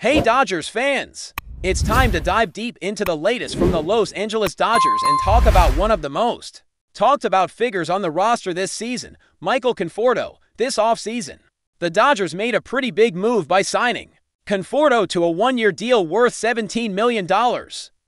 Hey Dodgers fans! It's time to dive deep into the latest from the Los Angeles Dodgers and talk about one of the most talked about figures on the roster this season, Michael Conforto. This offseason, the Dodgers made a pretty big move by signing Conforto to a one-year deal worth $17 million,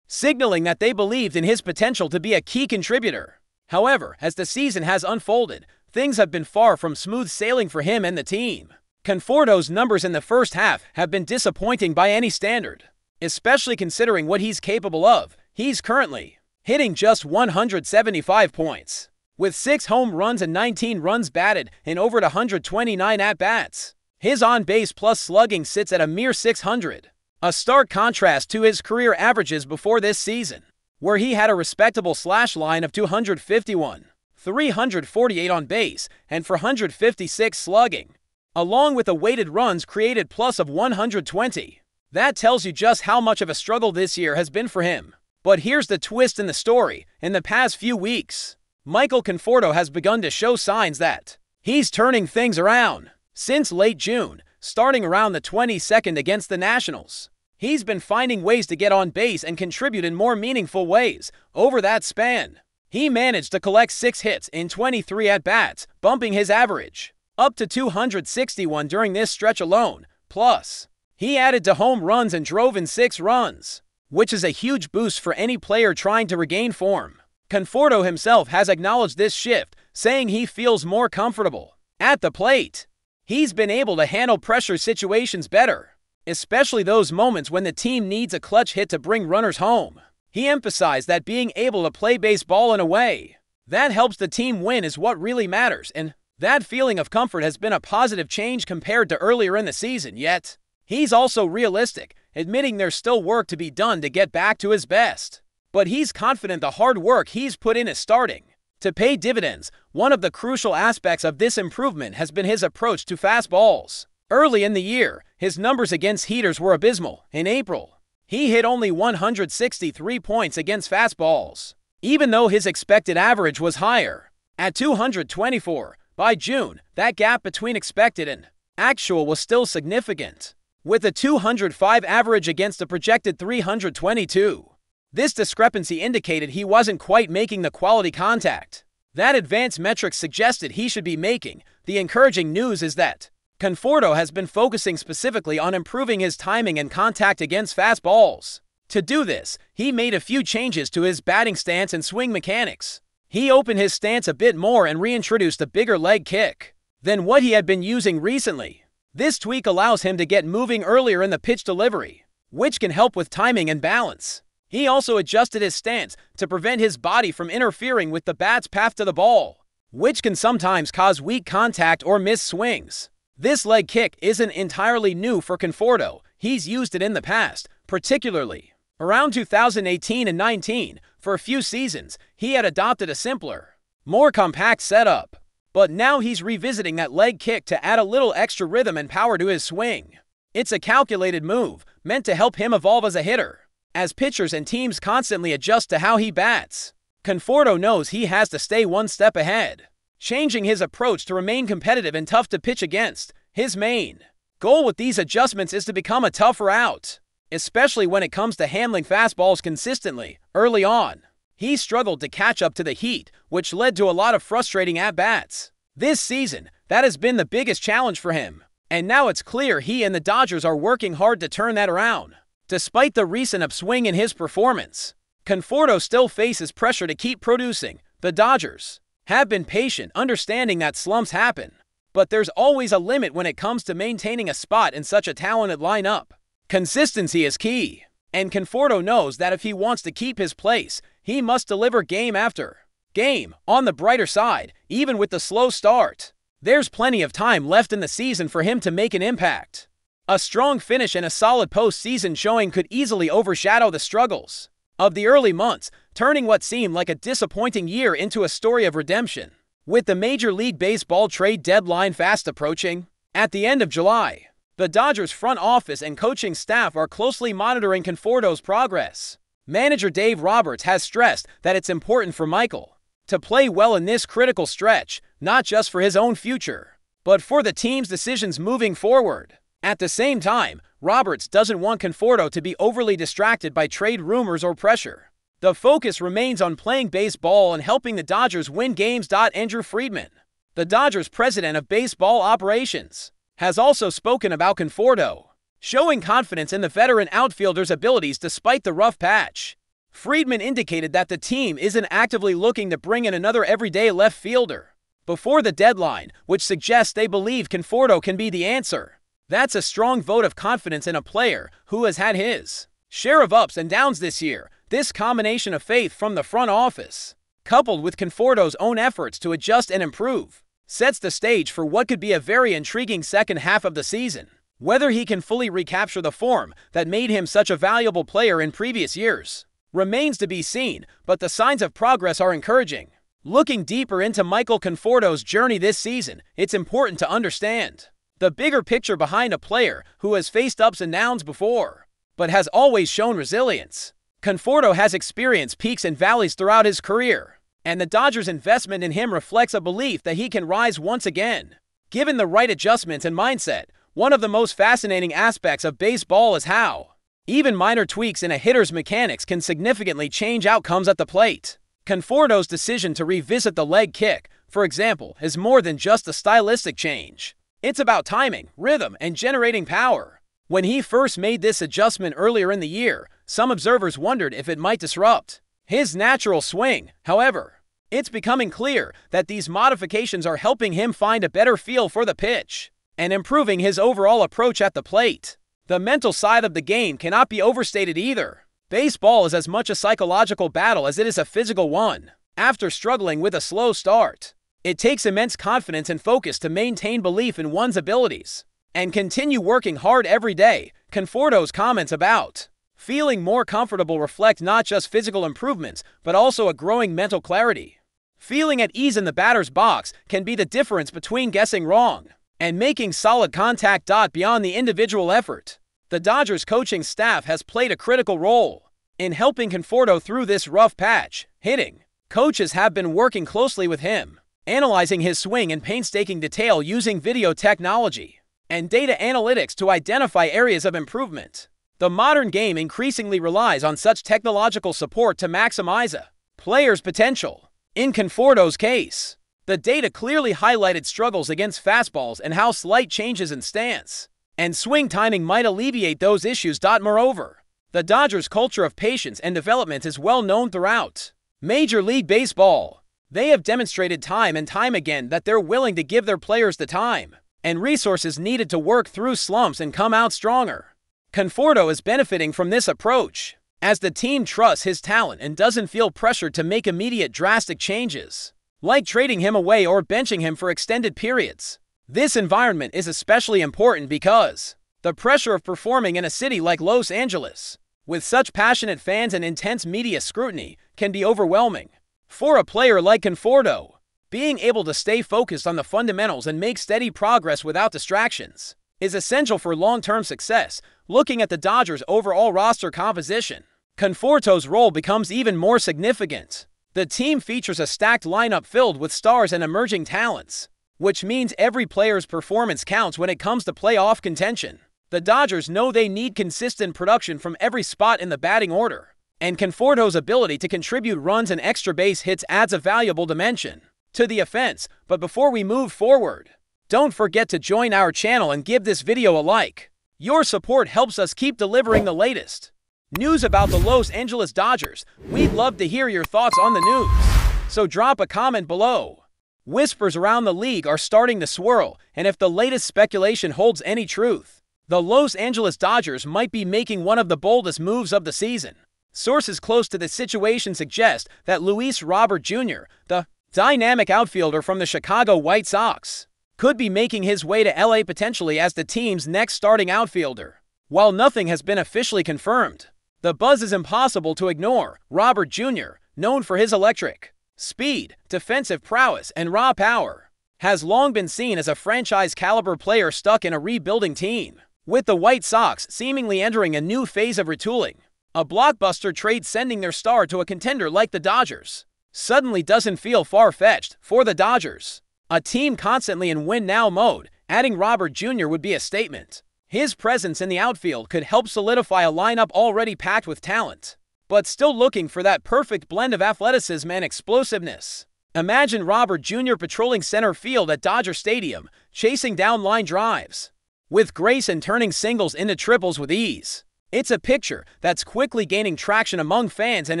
signaling that they believed in his potential to be a key contributor. However, as the season has unfolded, things have been far from smooth sailing for him and the team. Conforto's numbers in the first half have been disappointing by any standard, especially considering what he's capable of. He's currently hitting just 175 points, with 6 home runs and 19 runs batted in over 129 at-bats. His on-base plus slugging sits at a mere .600, a stark contrast to his career averages before this season, where he had a respectable slash line of 251, 348 on base, and 456 slugging, along with a weighted runs created plus of 120. That tells you just how much of a struggle this year has been for him. But here's the twist in the story. In the past few weeks, Michael Conforto has begun to show signs that he's turning things around. Since late June, starting around the 22nd against the Nationals, he's been finding ways to get on base and contribute in more meaningful ways. Over that span, he managed to collect 6 hits in 23 at-bats, bumping his average up to 261 during this stretch alone. Plus, he added to home runs and drove in 6 runs, which is a huge boost for any player trying to regain form. Conforto himself has acknowledged this shift, saying he feels more comfortable at the plate. He's been able to handle pressure situations better, especially those moments when the team needs a clutch hit to bring runners home. He emphasized that being able to play baseball in a way that helps the team win is what really matters, and that feeling of comfort has been a positive change compared to earlier in the season. Yet, he's also realistic, admitting there's still work to be done to get back to his best. But he's confident the hard work he's put in is starting to pay dividends. One of the crucial aspects of this improvement has been his approach to fastballs. Early in the year, his numbers against heaters were abysmal. In April, he hit only 163 points against fastballs, even though his expected average was higher, at 224. By June, that gap between expected and actual was still significant, with a 205 average against a projected 322. This discrepancy indicated he wasn't quite making the quality contact that advanced metrics suggested he should be making. The encouraging news is that Conforto has been focusing specifically on improving his timing and contact against fastballs. To do this, he made a few changes to his batting stance and swing mechanics. He opened his stance a bit more and reintroduced a bigger leg kick than what he had been using recently. This tweak allows him to get moving earlier in the pitch delivery, which can help with timing and balance. He also adjusted his stance to prevent his body from interfering with the bat's path to the ball, which can sometimes cause weak contact or missed swings. This leg kick isn't entirely new for Conforto. He's used it in the past, particularly around 2018 and 19. For a few seasons, he had adopted a simpler, more compact setup. But now he's revisiting that leg kick to add a little extra rhythm and power to his swing. It's a calculated move, meant to help him evolve as a hitter, as pitchers and teams constantly adjust to how he bats. Conforto knows he has to stay one step ahead, changing his approach to remain competitive and tough to pitch against. His main goal with these adjustments is to become a tougher out, especially when it comes to handling fastballs consistently. Early on, he struggled to catch up to the heat, which led to a lot of frustrating at-bats. This season, that has been the biggest challenge for him, and now it's clear he and the Dodgers are working hard to turn that around. Despite the recent upswing in his performance, Conforto still faces pressure to keep producing. The Dodgers have been patient, understanding that slumps happen, but there's always a limit when it comes to maintaining a spot in such a talented lineup. Consistency is key, and Conforto knows that if he wants to keep his place, he must deliver game after game. On the brighter side, even with the slow start, there's plenty of time left in the season for him to make an impact. A strong finish and a solid postseason showing could easily overshadow the struggles of the early months, turning what seemed like a disappointing year into a story of redemption. With the Major League Baseball trade deadline fast approaching, at the end of July, the Dodgers front office and coaching staff are closely monitoring Conforto's progress. Manager Dave Roberts has stressed that it's important for Michael to play well in this critical stretch, not just for his own future, but for the team's decisions moving forward. At the same time, Roberts doesn't want Conforto to be overly distracted by trade rumors or pressure. The focus remains on playing baseball and helping the Dodgers win games. Andrew Friedman, the Dodgers president of baseball operations, has also spoken about Conforto, showing confidence in the veteran outfielder's abilities despite the rough patch. Friedman indicated that the team isn't actively looking to bring in another everyday left fielder before the deadline, which suggests they believe Conforto can be the answer. That's a strong vote of confidence in a player who has had his share of ups and downs this year. This combination of faith from the front office, coupled with Conforto's own efforts to adjust and improve, sets the stage for what could be a very intriguing second half of the season. Whether he can fully recapture the form that made him such a valuable player in previous years remains to be seen, but the signs of progress are encouraging. Looking deeper into Michael Conforto's journey this season, it's important to understand the bigger picture behind a player who has faced ups and downs before, but has always shown resilience. Conforto has experienced peaks and valleys throughout his career, and the Dodgers' investment in him reflects a belief that he can rise once again. Given the right adjustments and mindset, one of the most fascinating aspects of baseball is how even minor tweaks in a hitter's mechanics can significantly change outcomes at the plate. Conforto's decision to revisit the leg kick, for example, is more than just a stylistic change. It's about timing, rhythm, and generating power. When he first made this adjustment earlier in the year, some observers wondered if it might disrupt his natural swing. However, it's becoming clear that these modifications are helping him find a better feel for the pitch and improving his overall approach at the plate. The mental side of the game cannot be overstated either. Baseball is as much a psychological battle as it is a physical one. After struggling with a slow start, it takes immense confidence and focus to maintain belief in one's abilities and continue working hard every day. Conforto's comments about feeling more comfortable reflect not just physical improvements, but also a growing mental clarity. Feeling at ease in the batter's box can be the difference between guessing wrong and making solid contact. Beyond the individual effort, the Dodgers coaching staff has played a critical role in helping Conforto through this rough patch. Hitting coaches have been working closely with him, analyzing his swing in painstaking detail using video technology and data analytics to identify areas of improvement. The modern game increasingly relies on such technological support to maximize a player's potential. In Conforto's case, the data clearly highlighted struggles against fastballs and how slight changes in stance and swing timing might alleviate those issues. Moreover, the Dodgers' culture of patience and development is well known throughout Major League Baseball. They have demonstrated time and time again that they're willing to give their players the time and resources needed to work through slumps and come out stronger. Conforto is benefiting from this approach, as the team trusts his talent and doesn't feel pressured to make immediate drastic changes, like trading him away or benching him for extended periods. This environment is especially important because the pressure of performing in a city like Los Angeles, with such passionate fans and intense media scrutiny, can be overwhelming. For a player like Conforto, being able to stay focused on the fundamentals and make steady progress without distractions is essential for long-term success. Looking at the Dodgers' overall roster composition, Conforto's role becomes even more significant. The team features a stacked lineup filled with stars and emerging talents, which means every player's performance counts when it comes to playoff contention. The Dodgers know they need consistent production from every spot in the batting order, and Conforto's ability to contribute runs and extra base hits adds a valuable dimension to the offense. But before we move forward, don't forget to join our channel and give this video a like. Your support helps us keep delivering the latest news about the Los Angeles Dodgers. We'd love to hear your thoughts on the news, so drop a comment below. Whispers around the league are starting to swirl, and if the latest speculation holds any truth, the Los Angeles Dodgers might be making one of the boldest moves of the season. Sources close to the situation suggest that Luis Robert Jr., the dynamic outfielder from the Chicago White Sox, could be making his way to LA potentially as the team's next starting outfielder. While nothing has been officially confirmed, the buzz is impossible to ignore. Robert Jr., known for his electric speed, defensive prowess, and raw power, has long been seen as a franchise-caliber player stuck in a rebuilding team. With the White Sox seemingly entering a new phase of retooling, a blockbuster trade sending their star to a contender like the Dodgers suddenly doesn't feel far-fetched. For the Dodgers, a team constantly in win-now mode, adding Robert Jr. would be a statement. His presence in the outfield could help solidify a lineup already packed with talent, but still looking for that perfect blend of athleticism and explosiveness. Imagine Robert Jr. patrolling center field at Dodger Stadium, chasing down line drives with grace and turning singles into triples with ease. It's a picture that's quickly gaining traction among fans and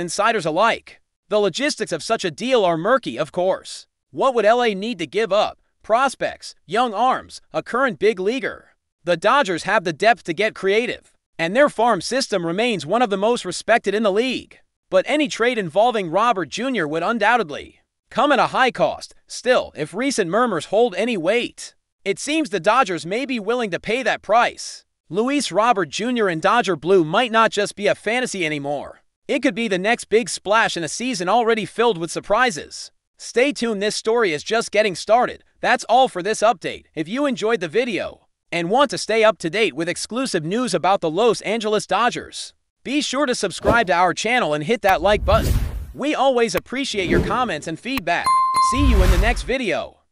insiders alike. The logistics of such a deal are murky, of course. What would LA need to give up? Prospects, young arms, a current big leaguer. The Dodgers have the depth to get creative, and their farm system remains one of the most respected in the league. But any trade involving Robert Jr. would undoubtedly come at a high cost. Still, if recent murmurs hold any weight, it seems the Dodgers may be willing to pay that price. Luis Robert Jr. in Dodger Blue might not just be a fantasy anymore. It could be the next big splash in a season already filled with surprises. Stay tuned, this story is just getting started. That's all for this update. If you enjoyed the video and want to stay up to date with exclusive news about the Los Angeles Dodgers, be sure to subscribe to our channel and hit that like button. We always appreciate your comments and feedback. See you in the next video.